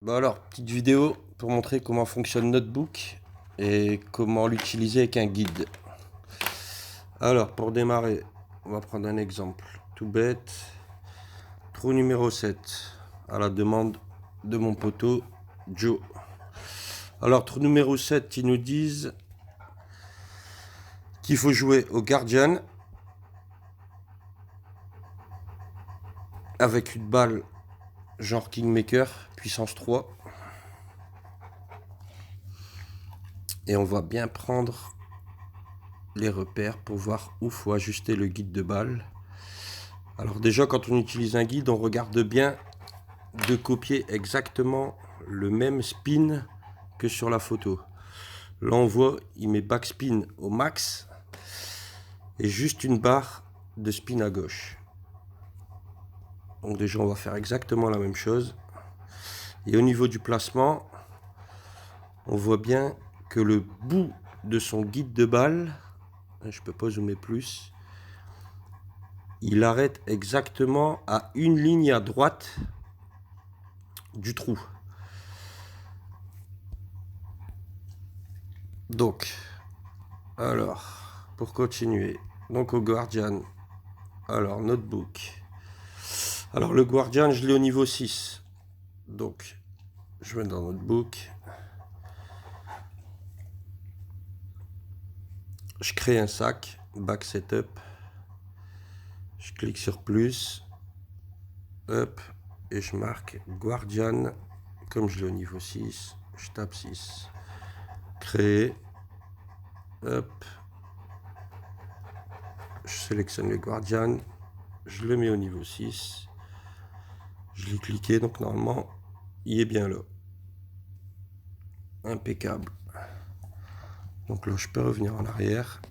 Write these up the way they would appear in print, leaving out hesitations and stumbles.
Bon alors, petite vidéo pour montrer comment fonctionne Notebook et comment l'utiliser avec un guide. Alors, pour démarrer, on va prendre un exemple tout bête. Trou numéro 7, à la demande de mon poteau Joe. Alors, trou numéro 7, ils nous disent qu'il faut jouer au Guardian avec une balle genre Kingmaker, puissance 3. Et on va bien prendre les repères pour voir où faut ajuster le guide de balle. Alors déjà, quand on utilise un guide, on regarde bien de copier exactement le même spin que sur la photo. Là, on voit, il met backspin au max et juste une barre de spin à gauche. Donc déjà, on va faire exactement la même chose. Et au niveau du placement, on voit bien que le bout de son guide de balle, je peux pas zoomer plus, il arrête exactement à une ligne à droite du trou. Donc, alors, pour continuer, donc au Guardian, alors Notebook. Alors le Guardian, je l'ai au niveau 6. Donc, je vais dans Notebook. Je crée un sac, Back Setup. Je clique sur plus. Hop, et je marque Guardian, comme je l'ai au niveau 6. Je tape 6. Créer. Hop. Je sélectionne le Guardian. Je le mets au niveau 6. Je l'ai cliqué, donc normalement, il est bien là. Impeccable. Donc là, je peux revenir en arrière.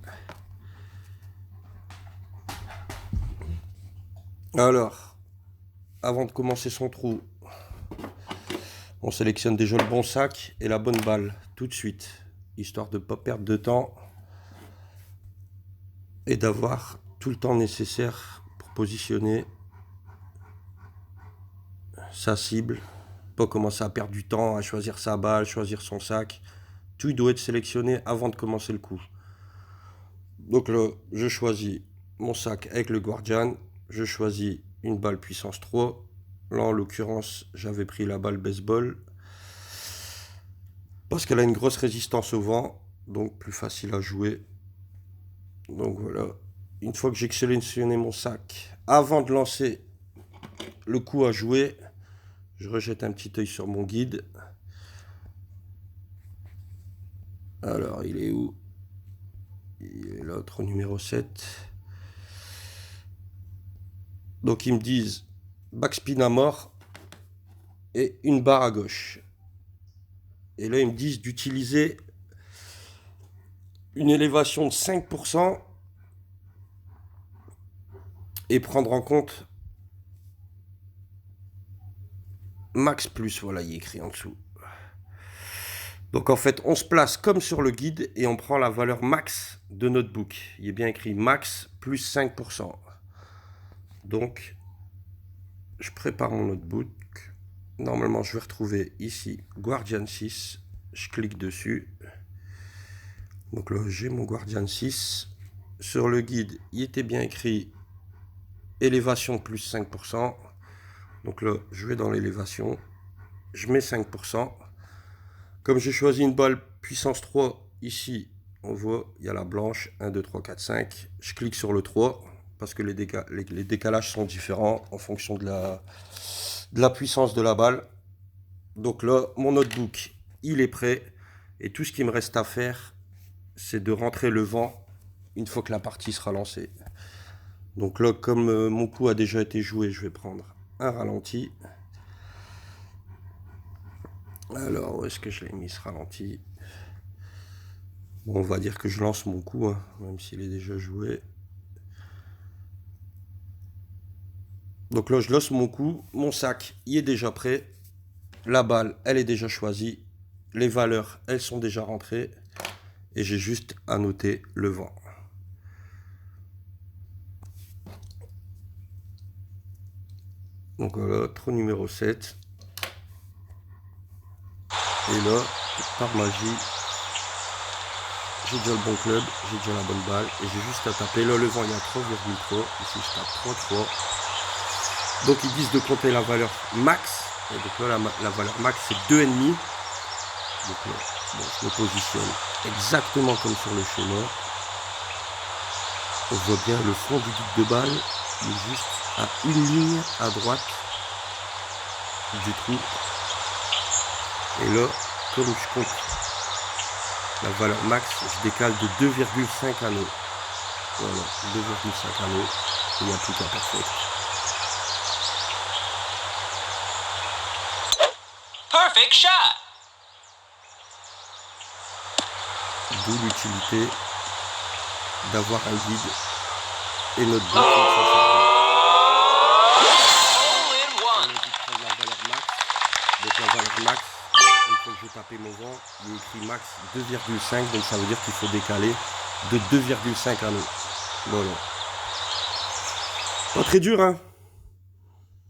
Alors, avant de commencer son trou, on sélectionne déjà le bon sac et la bonne balle tout de suite, histoire de ne pas perdre de temps et d'avoir tout le temps nécessaire pour positionner sa cible. Pas commencer à perdre du temps à choisir sa balle, choisir son sac. Tout doit être sélectionné avant de commencer le coup. Donc là, je choisis mon sac avec le Guardian. Je choisis une balle puissance 3. Là, en l'occurrence, j'avais pris la balle baseball parce qu'elle a une grosse résistance au vent, donc plus facile à jouer. Donc voilà, une fois que j'ai sélectionné mon sac, avant de lancer le coup à jouer, je rejette un petit œil sur mon guide. Alors, il est où? Il est l'autre numéro 7. Donc ils me disent backspin à mort et une barre à gauche. Et là, ils me disent d'utiliser une élévation de 5% et prendre en compte max plus. Voilà, il est écrit en dessous. Donc en fait, on se place comme sur le guide et on prend la valeur max de Notebook. Il est bien écrit max plus 5%. Donc, je prépare mon Notebook. Normalement, je vais retrouver ici Guardian 6. Je clique dessus. Donc là, j'ai mon Guardian 6. Sur le guide, il était bien écrit élévation plus 5%. Donc là, je vais dans l'élévation. Je mets 5%. Comme j'ai choisi une balle puissance 3, ici, on voit, il y a la blanche, 1, 2, 3, 4, 5. Je clique sur le 3, parce que les décalages sont différents en fonction de la puissance de la balle. Donc là, mon notebook, il est prêt. Et tout ce qu'il me reste à faire, c'est de rentrer le vent une fois que la partie sera lancée. Donc là, comme mon coup a déjà été joué, je vais prendre un ralenti. Alors, où est-ce que je l'ai mis ce ralenti? Bon, on va dire que je lance mon coup, hein, même s'il est déjà joué. Donc là, je lance mon coup. Mon sac, il est déjà prêt. La balle, elle est déjà choisie. Les valeurs, elles sont déjà rentrées. Et j'ai juste à noter le vent. Donc voilà, trou numéro 7. Et là, par magie, j'ai déjà le bon club, j'ai déjà la bonne balle. Et j'ai juste à taper. Là, le vent, il y a 3,3. Ici, je tape 3,3. Donc, ils disent de compter la valeur max. Et donc là, la valeur max, c'est 2,5. Donc là, bon, je me positionne exactement comme sur le schéma. On voit bien le fond du guide de balle. Il est juste à une ligne à droite du trou. Et là, comme je compte la valeur max, je décale de 2,5 anneaux. Voilà, 2,5 anneaux. Il n'y a plus qu'à perfect. Perfect shot. D'où l'utilité d'avoir un guide et notre book. Hole in On a one. dit de prendre la valeur max. Donc la valeur max, une fois que j'ai tapé mon vent, il est écrit max 2,5. Donc ça veut dire qu'il faut décaler de 2,5 anneaux. Voilà. Pas très dur, hein.